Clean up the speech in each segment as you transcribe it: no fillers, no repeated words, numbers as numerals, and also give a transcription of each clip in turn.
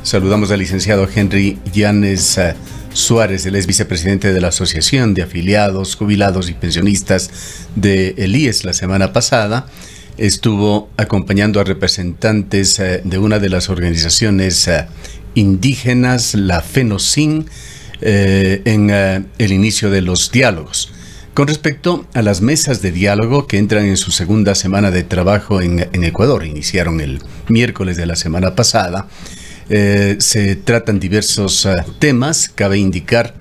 saludamos al licenciado Henry Yanes Suárez. Él es vicepresidente de la Asociación de Afiliados, Jubilados y Pensionistas de el IES. La semana pasada estuvo acompañando a representantes de una de las organizaciones indígenas, la FENOCIN, en el inicio de los diálogos. Con respecto a las mesas de diálogo que entran en su segunda semana de trabajo en Ecuador, iniciaron el miércoles de la semana pasada, se tratan diversos temas. Cabe indicar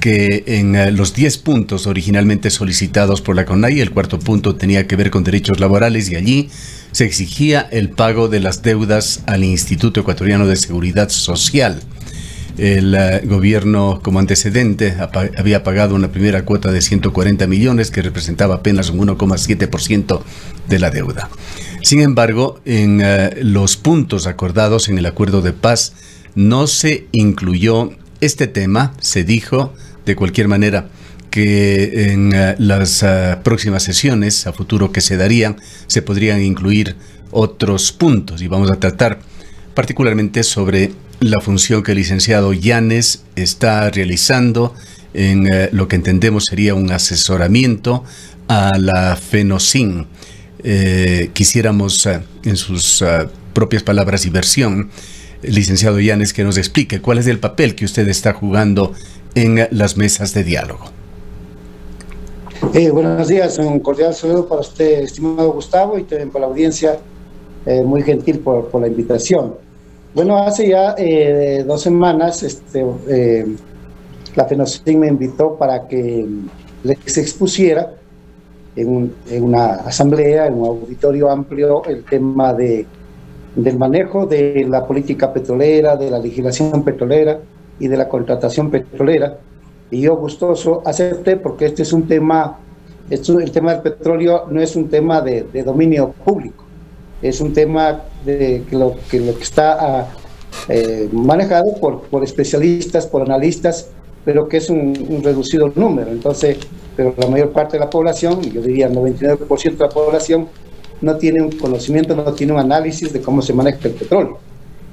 que en los 10 puntos originalmente solicitados por la CONAIE, el cuarto punto tenía que ver con derechos laborales y allí se exigía el pago de las deudas al Instituto Ecuatoriano de Seguridad Social. El gobierno, como antecedente, había pagado una primera cuota de 140 millones que representaba apenas un 1,7% de la deuda. Sin embargo, en los puntos acordados en el acuerdo de paz no se incluyó este tema. Se dijo de cualquier manera que en las próximas sesiones a futuro que se darían se podrían incluir otros puntos, y vamos a tratar particularmente sobre la función que el licenciado Yanes está realizando en lo que entendemos sería un asesoramiento a la FENOCIN. Quisiéramos, en sus propias palabras y versión, licenciado Yanes, que nos explique cuál es el papel que usted está jugando en las mesas de diálogo. Buenos días, un cordial saludo para usted, estimado Gustavo, y también para la audiencia, muy gentil por la invitación. Bueno, hace ya 2 semanas la FENOCIN me invitó para que les expusiera en una asamblea, en un auditorio amplio, el tema del manejo de la política petrolera, de la legislación petrolera y de la contratación petrolera. Y yo gustoso acepté, porque este es un tema, el tema del petróleo no es un tema de dominio público, es un tema que lo que está manejado por especialistas, por analistas, pero que es un reducido número. Entonces, pero la mayor parte de la población, yo diría el 99% de la población, no tiene un conocimiento, no tiene un análisis de cómo se maneja el petróleo.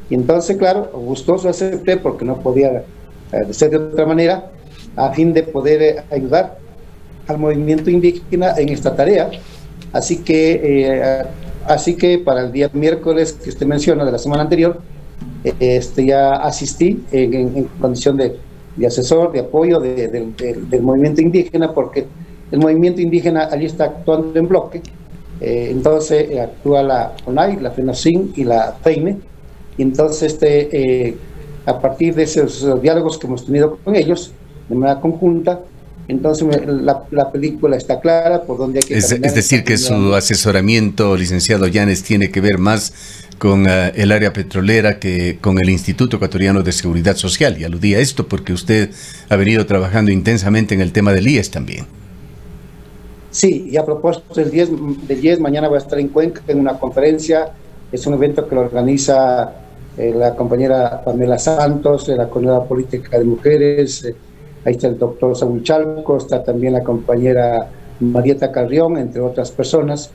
Y entonces, claro, gustoso acepté, porque no podía ser de otra manera, a fin de poder ayudar al movimiento indígena en esta tarea. Así que para el día miércoles que usted menciona, de la semana anterior, ya asistí en condición de asesor, de apoyo del movimiento indígena, porque el movimiento indígena allí está actuando en bloque. Entonces actúa la CONAIE, la FENOCIN y la FEINE, y entonces a partir de esos diálogos que hemos tenido con ellos de manera conjunta, entonces la película está clara por donde hay que caminar. Es decir, que su asesoramiento, licenciado Yanes, tiene que ver más con el área petrolera que con el Instituto Ecuatoriano de Seguridad Social. Y aludía a esto porque usted ha venido trabajando intensamente en el tema del IES también. Sí, y a propósito del IES, mañana voy a estar en Cuenca en una conferencia. Es un evento que lo organiza la compañera Pamela Santos, de la Comunidad Política de Mujeres. Ahí está el doctor Saúl Chalco, está también la compañera Marieta Carrión, entre otras personas.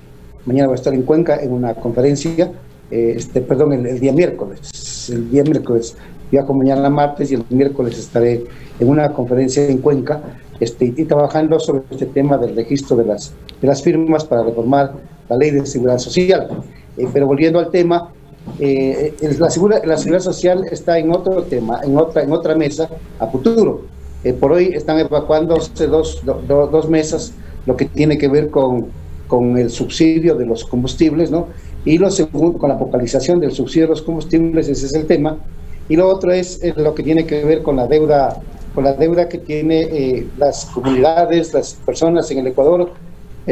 Mañana voy a estar en Cuenca en una conferencia, el día miércoles. El día miércoles viajo mañana martes y el miércoles estaré en una conferencia en Cuenca, y trabajando sobre este tema del registro de las firmas para reformar la ley de seguridad social. Pero volviendo al tema, la seguridad social está en otro tema, en otra mesa a futuro. Por hoy están evacuándose dos mesas, lo que tiene que ver con el subsidio de los combustibles, ¿no? Y lo segundo, con la focalización del subsidio de los combustibles, ese es el tema. Y lo otro es lo que tiene que ver con la deuda que tiene las comunidades, las personas en el Ecuador,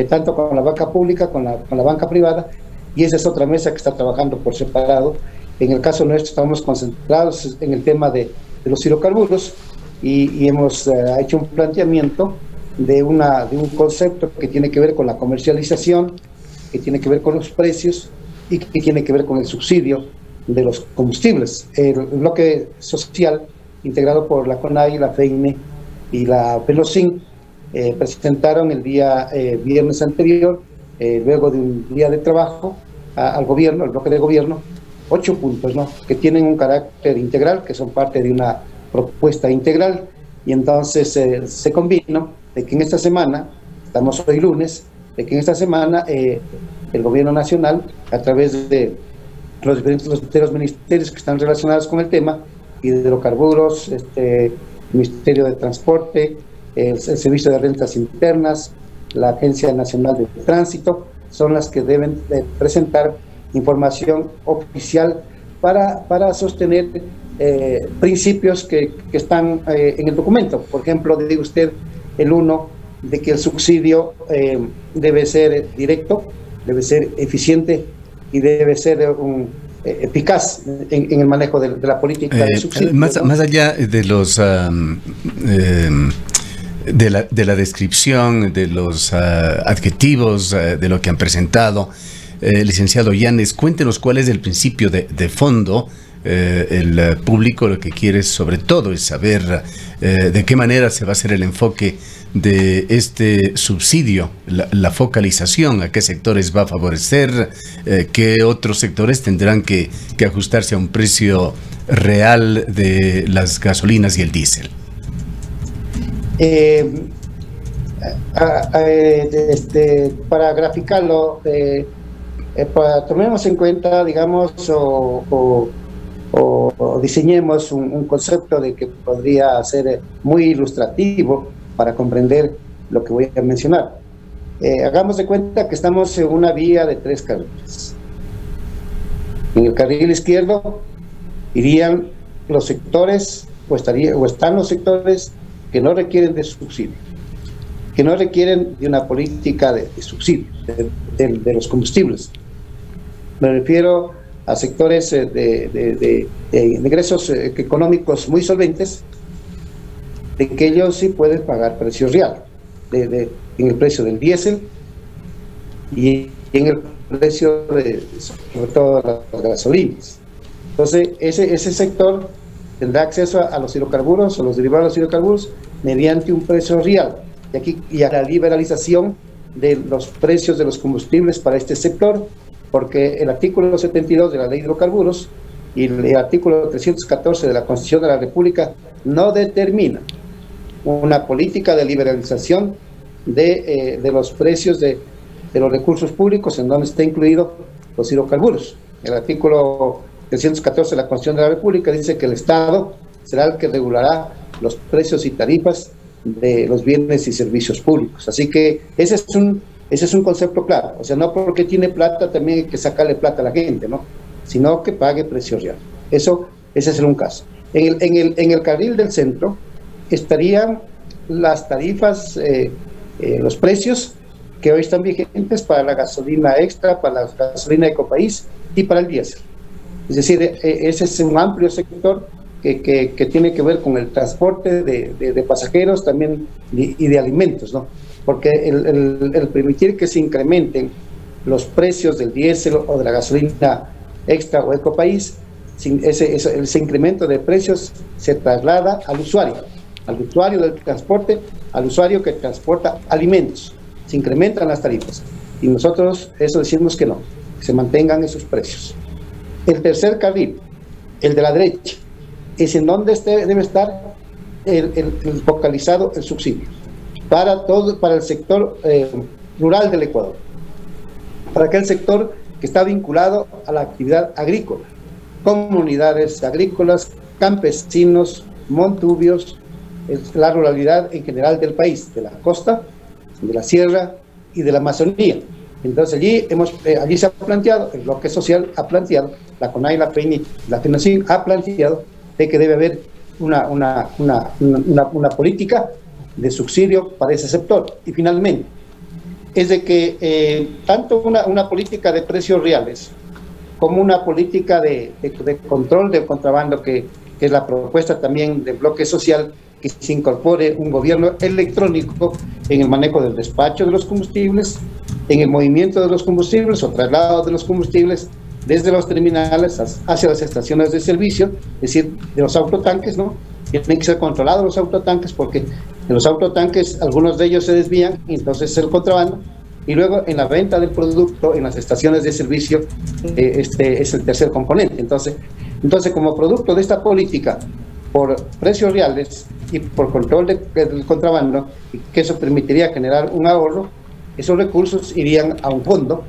tanto con la banca pública, con la banca privada, y esa es otra mesa que está trabajando por separado. En el caso nuestro estamos concentrados en el tema de los hidrocarburos, y hemos hecho un planteamiento de un concepto que tiene que ver con la comercialización, que tiene que ver con los precios y que tiene que ver con el subsidio de los combustibles. El bloque social integrado por la CONAIE, la FEINE y la FENOCIN presentaron el día viernes anterior, luego de un día de trabajo, al gobierno, al bloque de gobierno, 8 puntos, ¿no?, que tienen un carácter integral, que son parte de una propuesta integral, y entonces se combinó de que en esta semana, estamos hoy lunes, de que en esta semana el gobierno nacional, a través de los diferentes ministerios que están relacionados con el tema, hidrocarburos, Ministerio de Transporte, el Servicio de Rentas Internas, la Agencia Nacional de Tránsito, son las que deben presentar información oficial para sostener principios que están en el documento. Por ejemplo, dice usted el uno, de que el subsidio debe ser directo, debe ser eficiente y debe ser eficaz en el manejo de la política de subsidio. Más allá de los de la descripción, de los adjetivos de lo que han presentado, licenciado Yanes, cuéntenos cuál es el principio de fondo. El público lo que quiere sobre todo es saber de qué manera se va a hacer el enfoque de este subsidio, la focalización, a qué sectores va a favorecer, qué otros sectores tendrán que ajustarse a un precio real de las gasolinas y el diésel. Para graficarlo, tomemos en cuenta, digamos, o diseñemos un concepto de que podría ser muy ilustrativo para comprender lo que voy a mencionar. Hagamos de cuenta que estamos en una vía de 3 carriles. En el carril izquierdo irían los sectores, o están los sectores que no requieren de subsidio, que no requieren de una política de subsidio de los combustibles. Me refiero a sectores de ingresos económicos muy solventes, de que ellos sí pueden pagar precio real, en el precio del diésel y en el precio sobre todo las gasolinas. Entonces, ese sector tendrá acceso a los hidrocarburos o los derivados de los hidrocarburos mediante un precio real, y a la liberalización de los precios de los combustibles para este sector, porque el artículo 72 de la Ley de Hidrocarburos y el artículo 314 de la Constitución de la República no determina una política de liberalización de los precios de los recursos públicos, en donde está incluido los hidrocarburos. El artículo 314 de la Constitución de la República dice que el Estado será el que regulará los precios y tarifas de los bienes y servicios públicos. Así que ese es un concepto claro. O sea, no porque tiene plata también hay que sacarle plata a la gente, ¿no?, sino que pague precio real. Ese es un caso. En el carril del centro estarían las tarifas, los precios que hoy están vigentes para la gasolina extra, para la gasolina Ecopaís y para el diésel. Es decir, ese es un amplio sector que tiene que ver con el transporte de pasajeros también y de alimentos, ¿no? Porque el permitir que se incrementen los precios del diésel o de la gasolina extra o Ecopaís, ese incremento de precios se traslada al usuario del transporte, al usuario que transporta alimentos. Se incrementan las tarifas y nosotros eso decimos que no, que se mantengan esos precios. El tercer carril, el de la derecha, es en donde debe estar el focalizado el subsidio para el sector rural del Ecuador, para aquel sector que está vinculado a la actividad agrícola, comunidades agrícolas, campesinos, montubios, la ruralidad en general del país, de la costa, de la sierra y de la Amazonía. Entonces allí se ha planteado, el bloque social ha planteado, la CONAI, la FENI, la FENACIN ha planteado de que debe haber una política de subsidio para ese sector. Y finalmente, es de que tanto una política de precios reales como una política de control del contrabando, que es la propuesta también del bloque social, que se incorpore un gobierno electrónico en el manejo del despacho de los combustibles, en el movimiento de los combustibles o traslado de los combustibles desde los terminales hacia las estaciones de servicio, es decir, de los autotanques, ¿no? Tienen que ser controlados los autotanques, porque en los autotanques algunos de ellos se desvían y entonces el contrabando, y luego en la venta del producto en las estaciones de servicio, este es el tercer componente. Entonces, como producto de esta política, por precios reales y por control del contrabando, que eso permitiría generar un ahorro, esos recursos irían a un fondo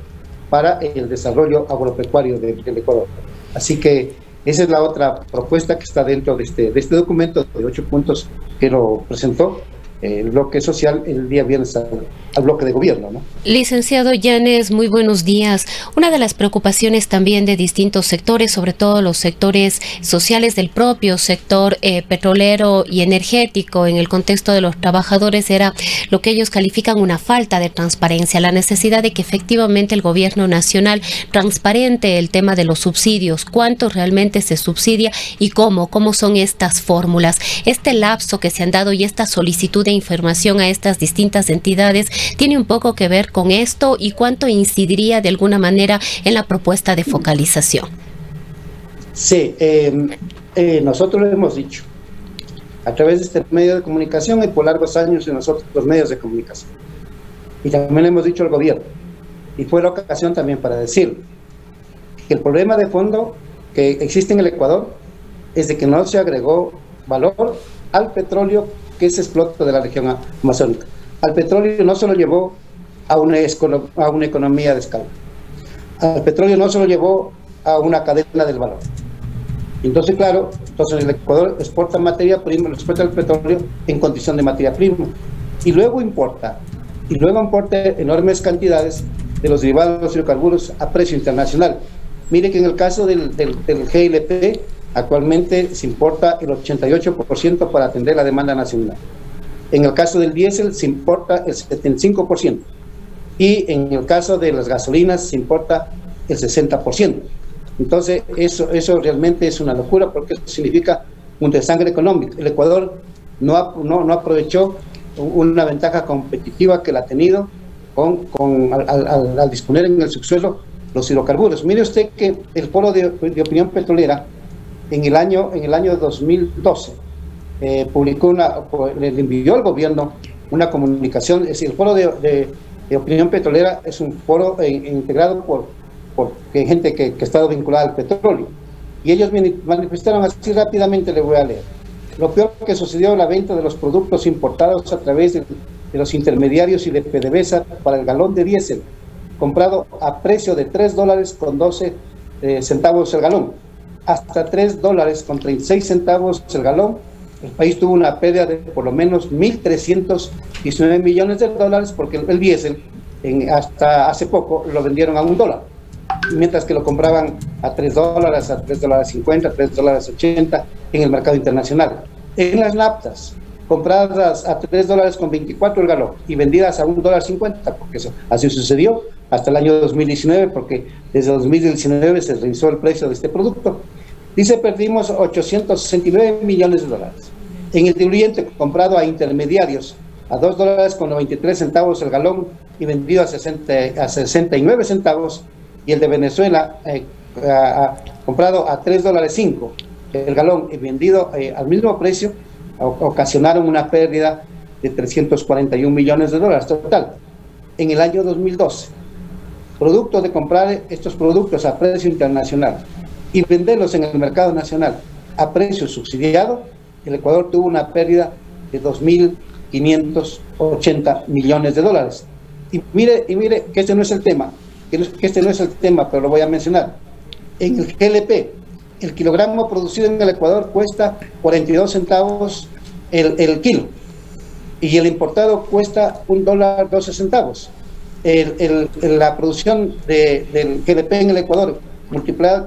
para el desarrollo agropecuario del Ecuador. Así que esa es la otra propuesta que está dentro de este documento de 8 puntos que lo presentó el bloque social el día viernes al bloque de gobierno, ¿no? Licenciado Yanes, muy buenos días. Una de las preocupaciones también de distintos sectores, sobre todo los sectores sociales del propio sector petrolero y energético, en el contexto de los trabajadores, era lo que ellos califican una falta de transparencia, la necesidad de que efectivamente el gobierno nacional transparente el tema de los subsidios, cuánto realmente se subsidia y cómo son estas fórmulas. Este lapso que se han dado y esta solicitud de información a estas distintas entidades tiene un poco que ver con esto, y cuánto incidiría de alguna manera en la propuesta de focalización. Sí, nosotros lo hemos dicho a través de este medio de comunicación y por largos años en nosotros los medios de comunicación, y también lo hemos dicho al gobierno, y fue la ocasión también para decir que el problema de fondo que existe en el Ecuador es de que no se agregó valor al petróleo que se explota de la región amazónica. Al petróleo no se lo llevó a una economía de escala. Al petróleo no se lo llevó a una cadena del valor. Entonces, claro, el Ecuador exporta materia prima, exporta el petróleo en condición de materia prima, y luego importa enormes cantidades de los derivados de los hidrocarburos a precio internacional. Mire que en el caso del GLP, actualmente se importa el 88% para atender la demanda nacional. En el caso del diésel se importa el 75%. Y en el caso de las gasolinas se importa el 60%. Entonces, eso realmente es una locura, porque eso significa un desangre económico. El Ecuador no aprovechó una ventaja competitiva que la ha tenido al disponer en el subsuelo los hidrocarburos. Mire usted que el Foro de Opinión Petrolera en el año 2012 le envió al gobierno una comunicación. Es decir, el Foro de Opinión Petrolera es un foro integrado por gente que ha estado vinculada al petróleo, y ellos manifestaron así rápidamente. Le voy a leer: lo peor que sucedió, la venta de los productos importados a través de los intermediarios y de PDVSA para el galón de diésel comprado a precio de $3.12 el galón, hasta $3.36 el galón. El país tuvo una pérdida de por lo menos 1.319 millones de dólares, porque el diésel hasta hace poco lo vendieron a $1, mientras que lo compraban a $3, a $3.50, $3.80 en el mercado internacional. En las naftas, compradas a $3.24 el galón y vendidas a $1.50, porque eso así sucedió hasta el año 2019, porque desde 2019 se revisó el precio de este producto. Dice, perdimos 869 millones de dólares. En el diluyente, comprado a intermediarios a $2.93 el galón y vendido a 69 centavos, y el de Venezuela comprado a $3.05 el galón y vendido al mismo precio, ocasionaron una pérdida de 341 millones de dólares total. En el año 2012, producto de comprar estos productos a precio internacional y venderlos en el mercado nacional a precio subsidiado, el Ecuador tuvo una pérdida de 2.580 millones de dólares. Y mire que este no es el tema, pero lo voy a mencionar. En el GLP, el kilogramo producido en el Ecuador cuesta 42 centavos el kilo, y el importado cuesta $1.12. La producción del GLP en el Ecuador,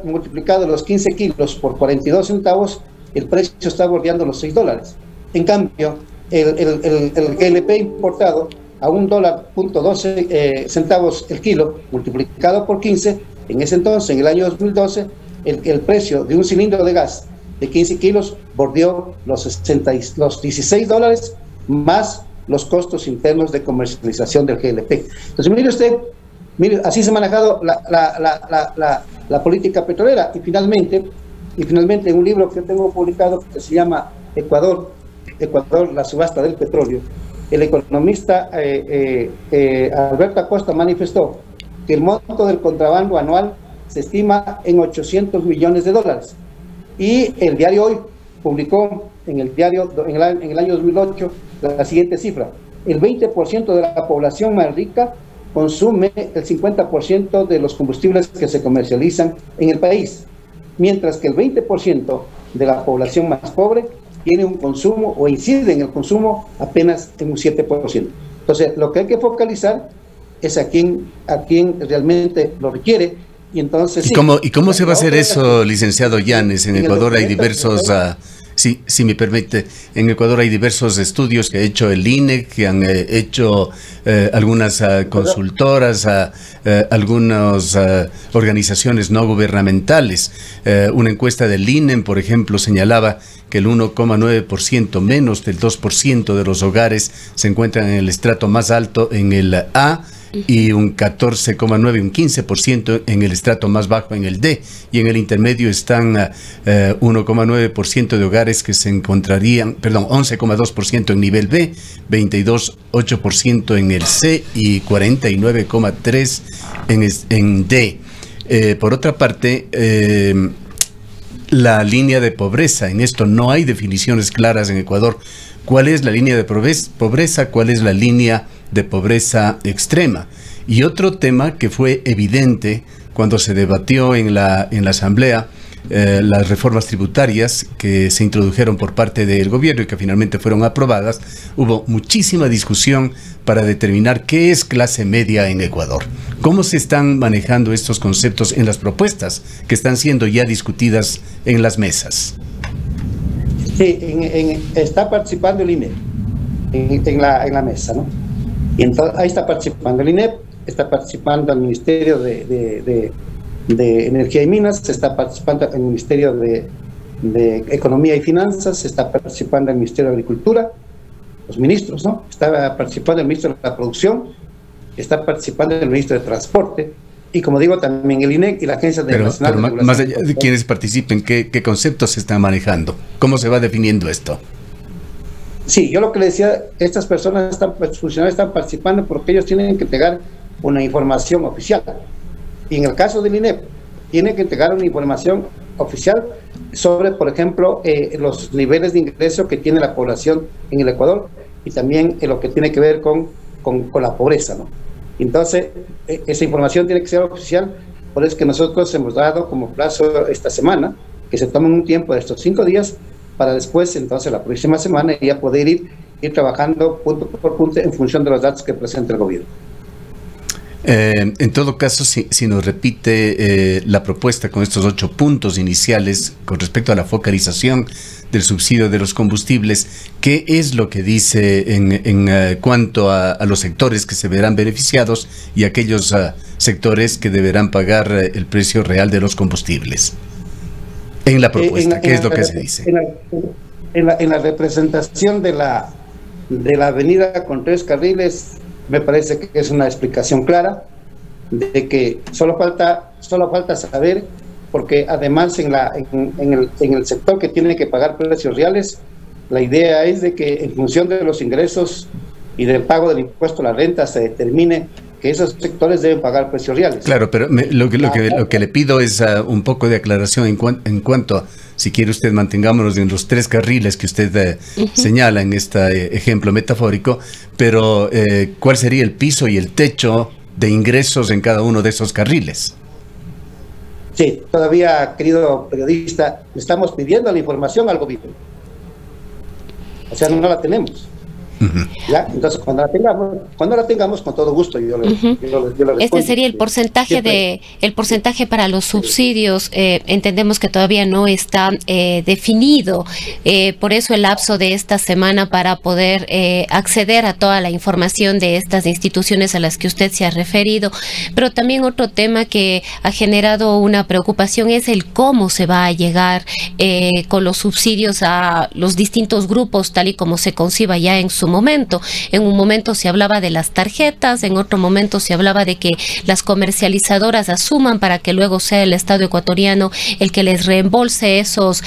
multiplicado los 15 kilos por 42 centavos, el precio está bordeando los $6. En cambio, el GLP importado a $1.12 centavos el kilo, multiplicado por 15, en ese entonces, en el año 2012, el precio de un cilindro de gas de 15 kilos bordeó los $16, más los costos internos de comercialización del GLP. Entonces, mire usted, así se ha manejado la política petrolera. Y finalmente, en un libro que tengo publicado que se llama Ecuador, la subasta del petróleo, el economista Alberto Acosta manifestó que el monto del contrabando anual se estima en $800 millones. Y el diario Hoy publicó en el año 2008 la siguiente cifra: el 20% de la población más rica consume el 50% de los combustibles que se comercializan en el país, mientras que el 20% de la población más pobre tiene un consumo o incide en el consumo apenas en un 7%. Entonces, lo que hay que focalizar es a quién realmente lo requiere. Y entonces, ¿Y cómo se va a hacer eso, licenciado Llanes? En Ecuador hay diversos... Si me permite, en Ecuador hay diversos estudios que ha hecho el INE, que han hecho algunas consultoras, algunas organizaciones no gubernamentales. Una encuesta del INE, por ejemplo, señalaba que el 1,9%, menos del 2% de los hogares se encuentran en el estrato más alto, en el A, y un 14,9, un 15% en el estrato más bajo, en el D, y en el intermedio están 1,9% de hogares que se encontrarían, 11,2% en nivel B, 22,8% en el C y 49,3% en D. Por otra parte, la línea de pobreza, en esto no hay definiciones claras en Ecuador. ¿Cuál es la línea de pobreza? ¿Cuál es la línea de pobreza extrema? Y otro tema que fue evidente cuando se debatió en la Asamblea, las reformas tributarias que se introdujeron por parte del gobierno y que finalmente fueron aprobadas, hubo muchísima discusión para determinar qué es clase media en Ecuador. ¿Cómo se están manejando estos conceptos en las propuestas que están siendo ya discutidas en las mesas? Sí, está participando el INEP en la mesa, ¿no? Y entonces ahí está participando el INEP, está participando el Ministerio de Energía y Minas, está participando el Ministerio de Economía y Finanzas, está participando el Ministerio de Agricultura, los ministros, ¿no? Está participando el Ministro de la Producción, está participando el Ministro de Transporte, y como digo, también el INEC y la Agencia Nacional de Regulación. Más allá de quienes participen, ¿qué conceptos se están manejando? ¿Cómo se va definiendo esto? Sí, yo lo que le decía, estas personas, funcionarios están participando porque ellos tienen que entregar una información oficial. Y en el caso del INEP, tienen que entregar una información oficial sobre, por ejemplo, los niveles de ingreso que tiene la población en el Ecuador y también lo que tiene que ver con la pobreza, ¿no? Entonces, esa información tiene que ser oficial, por eso es que nosotros hemos dado como plazo esta semana, que se tomen un tiempo de estos 5 días, para después, entonces, la próxima semana ya poder ir trabajando punto por punto en función de los datos que presenta el gobierno. En todo caso, si nos repite la propuesta con estos 8 puntos iniciales con respecto a la focalización del subsidio de los combustibles, ¿qué es lo que dice en cuanto a los sectores que se verán beneficiados y aquellos sectores que deberán pagar el precio real de los combustibles? En la propuesta, ¿qué es lo que se dice? En la representación de la avenida con 3 carriles, me parece que es una explicación clara de que solo falta saber, porque además en el sector que tiene que pagar precios reales, la idea es de que en función de los ingresos y del pago del impuesto a la renta se determine que esos sectores deben pagar precios reales. Claro, pero lo que le pido es un poco de aclaración en cuanto a, si quiere usted, mantengámonos en los 3 carriles que usted señala en este ejemplo metafórico, pero ¿cuál sería el piso y el techo de ingresos en cada uno de esos carriles? Sí, todavía, querido periodista, le estamos pidiendo la información al gobierno. O sea, no la tenemos. ¿Ya? Entonces, cuando la tengamos, con todo gusto yo le respondo. Este sería el porcentaje para los subsidios. Entendemos que todavía no está definido, por eso el lapso de esta semana para poder acceder a toda la información de estas instituciones a las que usted se ha referido. Pero también otro tema que ha generado una preocupación es el cómo se va a llegar con los subsidios a los distintos grupos, tal y como se conciba ya en su su momento. En un momento se hablaba de las tarjetas, en otro momento se hablaba de que las comercializadoras asuman para que luego sea el Estado ecuatoriano el que les reembolse esos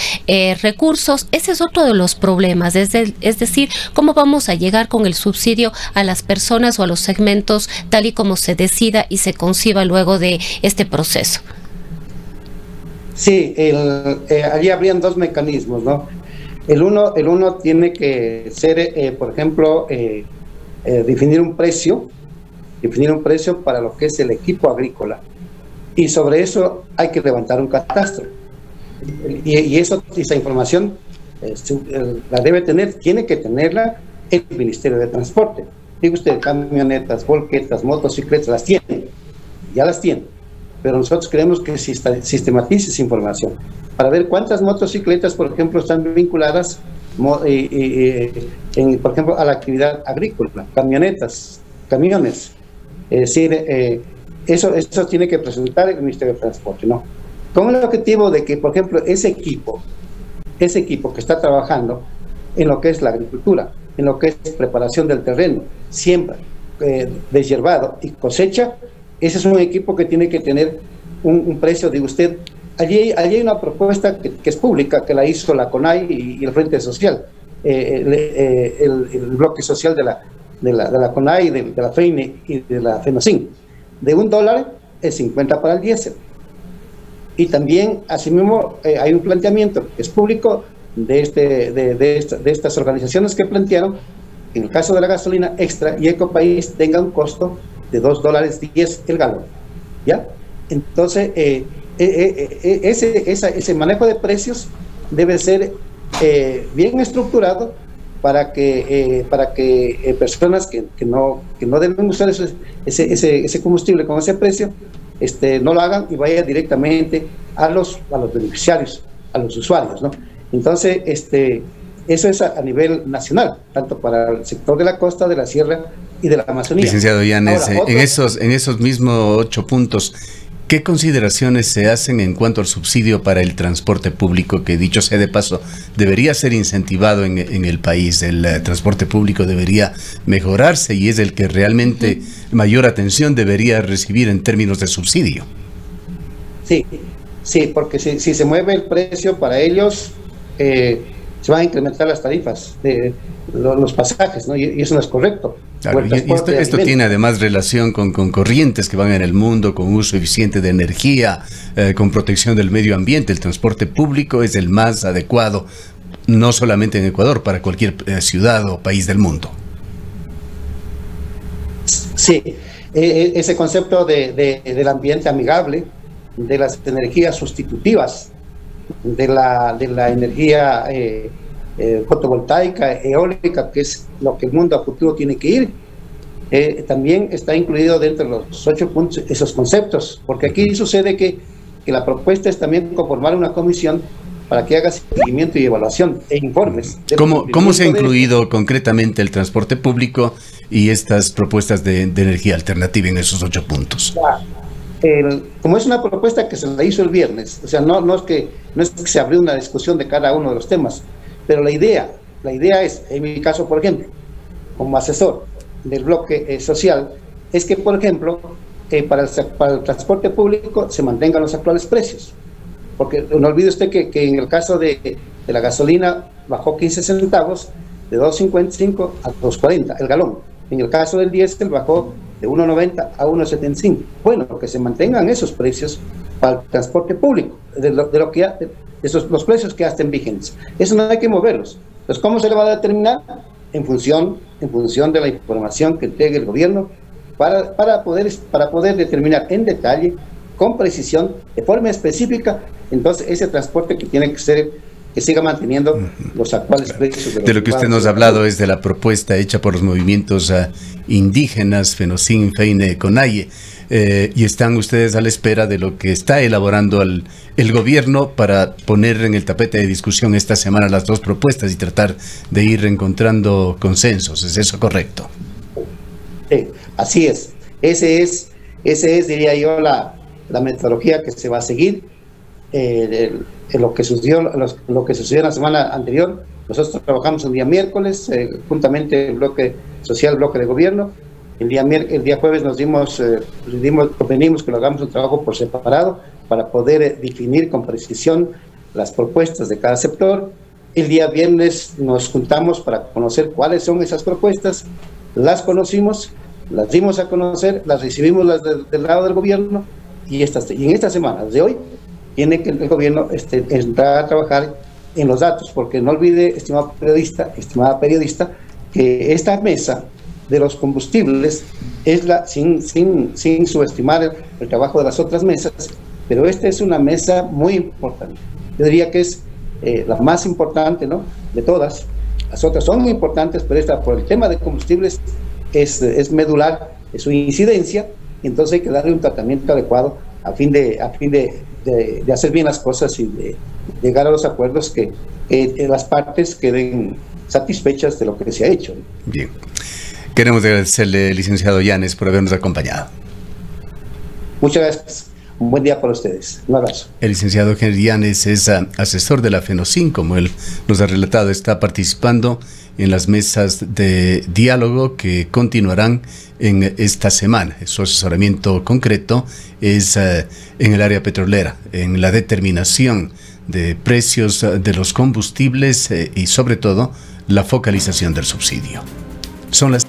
recursos. Ese es otro de los problemas, es decir, cómo vamos a llegar con el subsidio a las personas o a los segmentos tal y como se decida y se conciba luego de este proceso. Sí, allí habrían dos mecanismos, ¿no? El uno tiene que ser, por ejemplo, definir un precio para lo que es el equipo agrícola, y sobre eso hay que levantar un catastro, y esa información la tiene que tenerla el Ministerio de Transporte. Digo usted, camionetas, volquetas, motocicletas, ya las tiene, pero nosotros queremos que sistematice esa información para ver cuántas motocicletas, por ejemplo, están vinculadas, por ejemplo, a la actividad agrícola, camiones. Es decir, eso tiene que presentar el Ministerio de Transporte, ¿no? Con el objetivo de que, por ejemplo, ese equipo que está trabajando en lo que es la agricultura, en lo que es preparación del terreno, siembra, deshiervado y cosecha, ese es un equipo que tiene que tener un precio de usted. Allí hay una propuesta que es pública, que la hizo la CONAI y el Frente Social, el bloque social de la CONAI, de la FEINE y de la FENOCIN. De $1 es 50 para el diésel. Y también, asimismo, hay un planteamiento que es público de estas organizaciones que plantearon que en el caso de la gasolina Extra y Ecopaís tenga un costo de $2.10 el galón, ¿ya? Entonces, ese manejo de precios debe ser bien estructurado para que personas que no deben usar ese combustible con ese precio, no lo hagan y vaya directamente a los beneficiarios, a los usuarios, ¿no? Entonces, eso es a nivel nacional, tanto para el sector de la costa, de la sierra y de la Amazonía. Licenciado Yanes, en esos mismos 8 puntos, ¿qué consideraciones se hacen en cuanto al subsidio para el transporte público, que dicho sea de paso, debería ser incentivado en el país? El transporte público debería mejorarse y es el que realmente mayor atención debería recibir en términos de subsidio. Sí, porque si se mueve el precio para ellos, se van a incrementar las tarifas de los pasajes, ¿no? Y eso no es correcto. Claro, y esto tiene además relación con corrientes que van en el mundo, con uso eficiente de energía, con protección del medio ambiente. El transporte público es el más adecuado, no solamente en Ecuador, para cualquier ciudad o país del mundo. Sí, ese concepto del ambiente amigable, de las energías sustitutivas, de la energía fotovoltaica, eólica, que es lo que el mundo a futuro tiene que ir, también está incluido dentro de los 8 puntos esos conceptos, porque aquí sucede que la propuesta es también conformar una comisión para que haga seguimiento y evaluación e informes. ¿Cómo se ha incluido concretamente el transporte público y estas propuestas de energía alternativa en esos 8 puntos? Como es una propuesta que se la hizo el viernes, o sea, no es que se abrió una discusión de cada uno de los temas, pero la idea es, en mi caso, por ejemplo, como asesor del bloque social, es que, por ejemplo, para el transporte público se mantengan los actuales precios, porque no olvide usted que en el caso de la gasolina bajó 15 centavos, de 2.55 a 2.40 el galón. En el caso del diésel bajó de 1.90 a 1.75. Bueno, que se mantengan esos precios para el transporte público, los precios que ya estén vigentes. Eso no hay que moverlos. Entonces, ¿cómo se le va a determinar? En función de la información que entregue el gobierno para poder determinar en detalle, con precisión, de forma específica, entonces ese transporte que tiene que ser, que siga manteniendo los actuales precios. De lo que usted nos ha hablado es de la propuesta hecha por los movimientos indígenas, FENOCIN, FEINE, CONAIE, y están ustedes a la espera de lo que está elaborando el gobierno para poner en el tapete de discusión esta semana las 2 propuestas y tratar de ir encontrando consensos. ¿Es eso correcto? Sí, así es. Ese es, diría yo, la metodología que se va a seguir. Lo que sucedió la semana anterior Nosotros trabajamos el día miércoles, juntamente el bloque social, el bloque de gobierno. El día jueves convenimos que lo hagamos un trabajo por separado para poder definir con precisión las propuestas de cada sector. El día viernes nos juntamos para conocer cuáles son esas propuestas, las conocimos, las dimos a conocer, las recibimos del lado del gobierno y en esta semana, de hoy, tiene que el gobierno entrar a trabajar en los datos, porque no olvide, estimada periodista, que esta mesa de los combustibles es sin subestimar el trabajo de las otras mesas, pero esta es una mesa muy importante. Yo diría que es la más importante, ¿no?, de todas. Las otras son muy importantes, pero esta, por el tema de combustibles, es medular, es su incidencia, y entonces hay que darle un tratamiento adecuado a fin de hacer bien las cosas y de llegar a los acuerdos que las partes queden satisfechas de lo que se ha hecho. Bien. Queremos agradecerle, licenciado Llanes, por habernos acompañado. Muchas gracias. Un buen día para ustedes. Un abrazo. El licenciado Henry Llanes es asesor de la FENOCIN, como él nos ha relatado, está participando en las mesas de diálogo que continuarán en esta semana. Su asesoramiento concreto es en el área petrolera, en la determinación de precios de los combustibles y sobre todo la focalización del subsidio. Son las